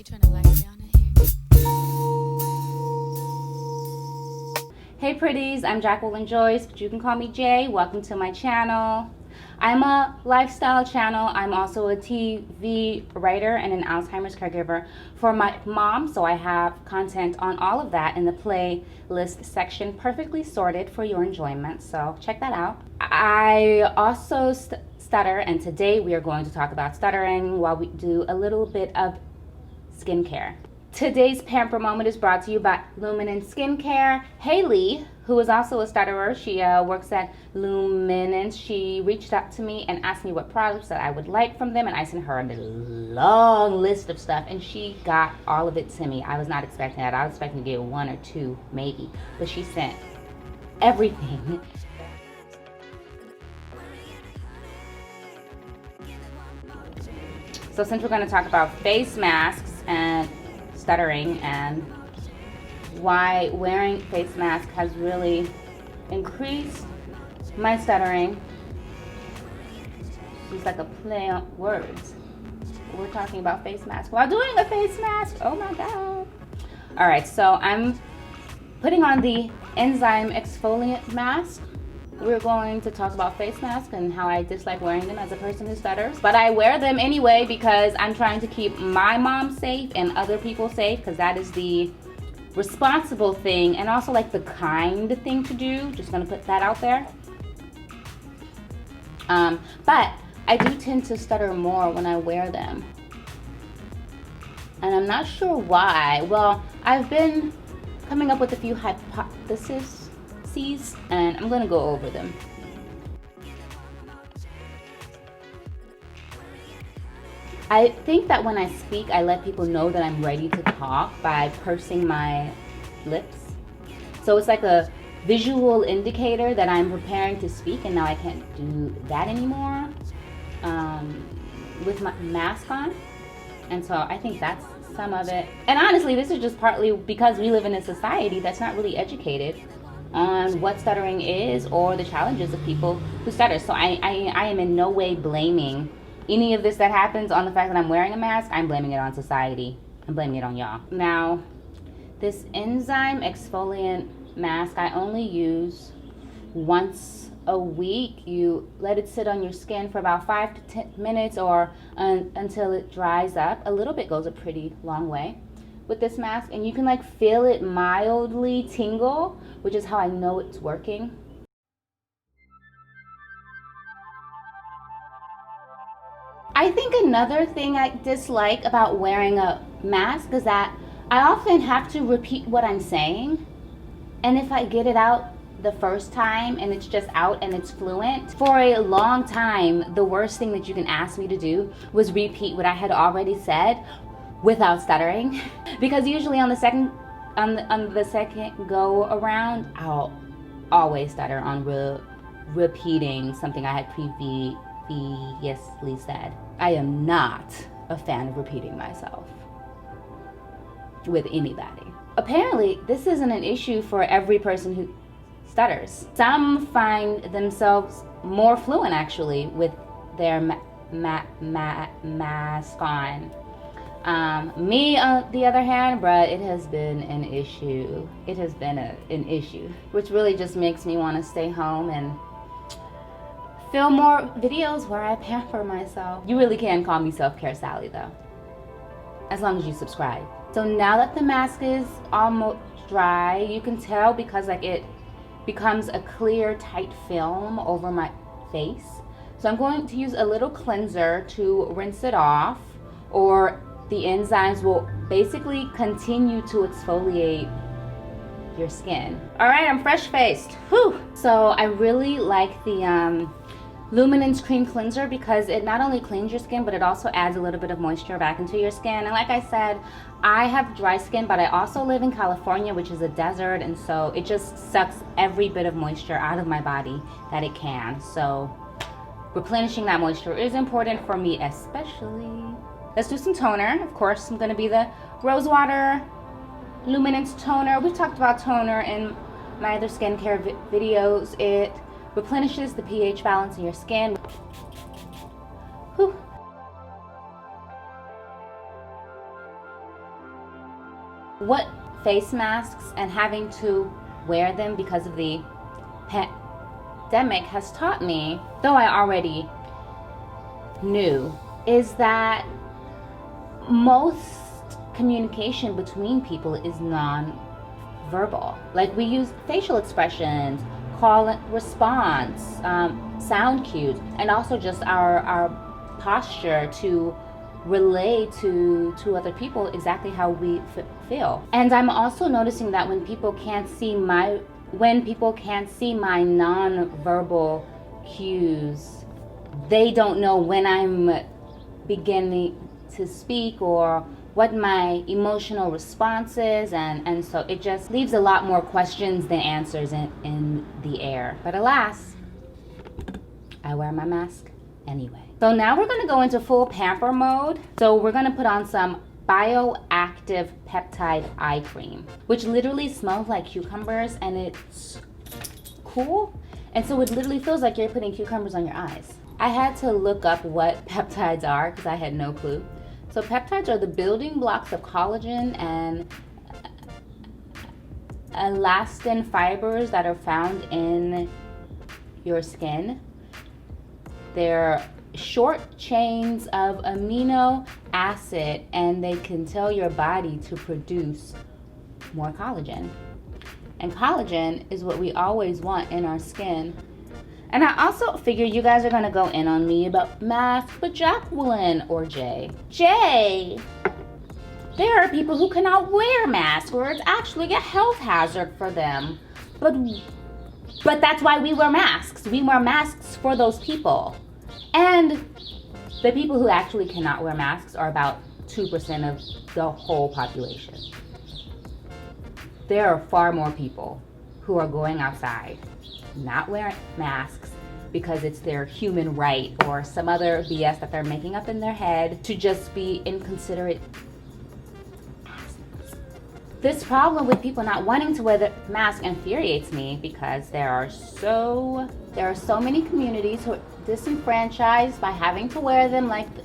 turn the lights down in here? Hey pretties, I'm Jacqueline Joyce, but you can call me Jay. Welcome to my channel. I'm a lifestyle channel. I'm also a TV writer and an Alzheimer's caregiver for my mom, so I have content on all of that in the playlist section, perfectly sorted for your enjoyment, so check that out. I also stutter, and today we are going to talk about stuttering while we do a little bit of skincare. Today's pamper moment is brought to you by Luminance Skincare. Haley, who is also a stutterer, she works at Luminance. She reached out to me and asked me what products that I would like from them, and I sent her a long list of stuff, and she got all of it to me. I was not expecting that. I was expecting to get one or two maybe, but she sent everything. So since we're going to talk about face masks and stuttering and why wearing face mask has really increased my stuttering, it's like a play on words. We're talking about face mask while doing a face mask. Oh my god. All right, so I'm putting on the enzyme exfoliant mask. We're going to talk about face masks and how I dislike wearing them as a person who stutters. But I wear them anyway because I'm trying to keep my mom safe and other people safe, because that is the responsible thing and also like the kind thing to do. Just gonna put that out there. But I do tend to stutter more when I wear them. And I'm not sure why. Well, I've been coming up with a few hypotheses, and I'm gonna go over them. I think that when I speak, I let people know that I'm ready to talk by pursing my lips. So it's like a visual indicator that I'm preparing to speak, and now I can't do that anymore with my mask on. And so I think that's some of it. And honestly, this is just partly because we live in a society that's not really educated on what stuttering is or the challenges of people who stutter. So I am in no way blaming any of this that happens on the fact that I'm wearing a mask. I'm blaming it on society. I'm blaming it on y'all. Now, this enzyme exfoliant mask I only use once a week. You let it sit on your skin for about 5 to 10 minutes or until it dries up. A little bit goes a pretty long way with this mask, and you can like feel it mildly tingle, which is how I know it's working. I think another thing I dislike about wearing a mask is that I often have to repeat what I'm saying, and if I get it out the first time and it's just out and it's fluent, for a long time the worst thing that you can ask me to do was repeat what I had already said without stuttering, because usually on the second go around I'll always stutter on repeating something I had previously said. I am not a fan of repeating myself with anybody. Apparently this isn't an issue for every person who stutters. Some find themselves more fluent actually with their mask on. Me on the other hand, bruh, it has been an issue. It has been an issue, which really just makes me want to stay home and film more videos where I pamper myself. You really can call me Self-Care Sally though, as long as you subscribe. So now that the mask is almost dry, you can tell because like it becomes a clear, tight film over my face. So I'm going to use a little cleanser to rinse it off, or the enzymes will basically continue to exfoliate your skin. All right, I'm fresh faced. Whew. So I really like the Luminance Cream Cleanser because it not only cleans your skin, but it also adds a little bit of moisture back into your skin. And like I said, I have dry skin, but I also live in California, which is a desert, and so it just sucks every bit of moisture out of my body that it can. So replenishing that moisture is important for me especially. Let's do some toner. Of course, I'm gonna be the Rosewater Luminance Toner. We've talked about toner in my other skincare videos. It replenishes the pH balance in your skin. Whew. what face masks and having to wear them because of the pandemic has taught me, though I already knew, is that most communication between people is non-verbal. Like, we use facial expressions, call and response, sound cues, and also just our posture to relay to other people exactly how we feel. And I'm also noticing that when people can't see my non-verbal cues, they don't know when I'm beginning to speak or what my emotional response is, and so it just leaves a lot more questions than answers in the air. But alas, I wear my mask anyway. So now we're gonna go into full pamper mode. So we're gonna put on some bioactive peptide eye cream, which literally smells like cucumbers, and it's cool. And so it literally feels like you're putting cucumbers on your eyes. I had to look up what peptides are because I had no clue. So peptides are the building blocks of collagen and elastin fibers that are found in your skin. They're short chains of amino acid, and they can tell your body to produce more collagen. And collagen is what we always want in our skin. And I also figure you guys are gonna go in on me about masks, but Jacqueline or Jay, there are people who cannot wear masks, or it's actually a health hazard for them. But that's why we wear masks. We wear masks for those people. And the people who actually cannot wear masks are about 2% of the whole population. There are far more people who are going outside not wearing masks because it's their human right or some other BS that they're making up in their head to just be inconsiderate. This problem with people not wanting to wear the mask infuriates me because there are so many communities who are disenfranchised by having to wear them, like the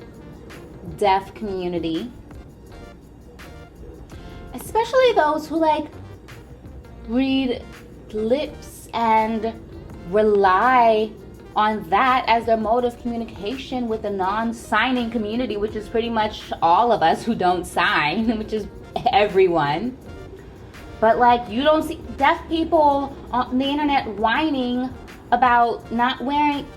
deaf community, especially those who read lips and rely on that as their mode of communication with the non-signing community, which is pretty much all of us who don't sign, which is everyone. But you don't see deaf people on the internet whining about not wearing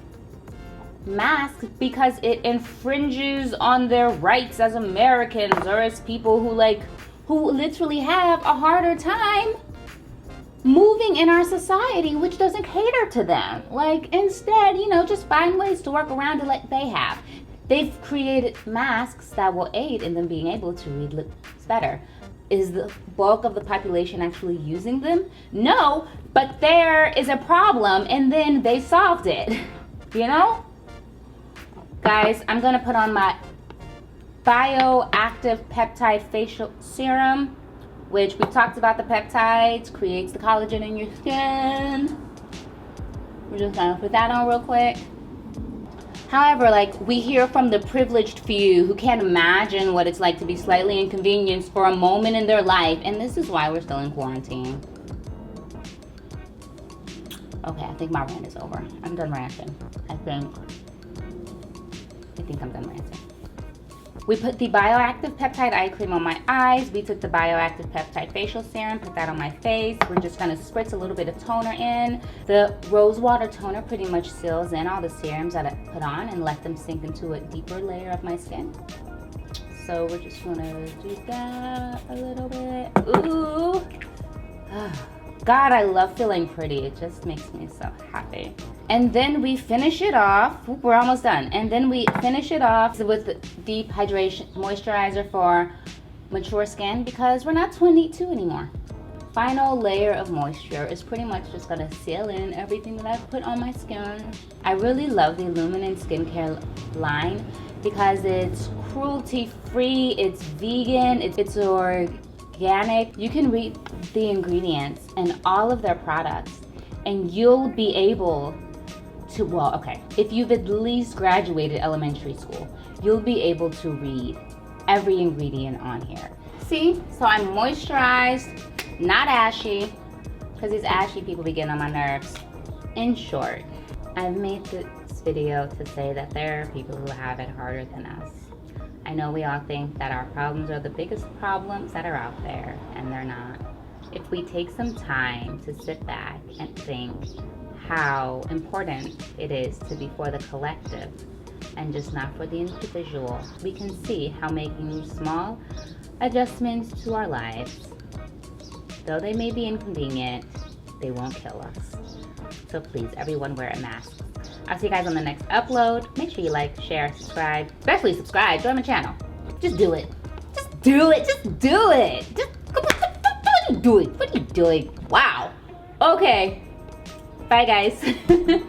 masks because it infringes on their rights as Americans or as people who literally have a harder time moving in our society, which doesn't cater to them. Instead, just find ways to work around it like they have. They've created masks that will aid in them being able to read lips better. Is the bulk of the population actually using them? No, but there is a problem, and then they solved it. Guys, I'm gonna put on my bioactive peptide facial serum, which we talked about. The peptides creates the collagen in your skin. We're just gonna put that on real quick. However, we hear from the privileged few who can't imagine what it's like to be slightly inconvenienced for a moment in their life, and this is why we're still in quarantine. Okay, I think my rant is over. I'm done ranting. I think I'm done ranting. We put the bioactive peptide eye cream on my eyes. We took the bioactive peptide facial serum, put that on my face. We're just gonna spritz a little bit of toner in. The rose water toner pretty much seals in all the serums that I put on and let them sink into a deeper layer of my skin. So we're just gonna do that a little bit. Ooh. God, I love feeling pretty. It just makes me so happy. And then we finish it off. We're almost done. And then we finish it off with the deep hydration moisturizer for mature skin because we're not 22 anymore. Final layer of moisture is pretty much just gonna seal in everything that I've put on my skin. I really love the Luminance skincare line because it's cruelty-free, it's vegan, it's organic. You can read the ingredients in all of their products and you'll be able to, if you've at least graduated elementary school, you'll be able to read every ingredient on here. See, so I'm moisturized, not ashy, because these ashy people be getting on my nerves. In short, I've made this video to say that there are people who have it harder than us. I know we all think that our problems are the biggest problems that are out there, and they're not. If we take some time to sit back and think how important it is to be for the collective and just not for the individual, we can see how making small adjustments to our lives, though they may be inconvenient, they won't kill us. So please, everyone, wear a mask. I'll see you guys on the next upload. Make sure you like, share, subscribe. Especially subscribe. Join my channel. Just do it. Just do it. Just do it. Just what are you doing? What are you doing? Wow. Okay. Bye, guys.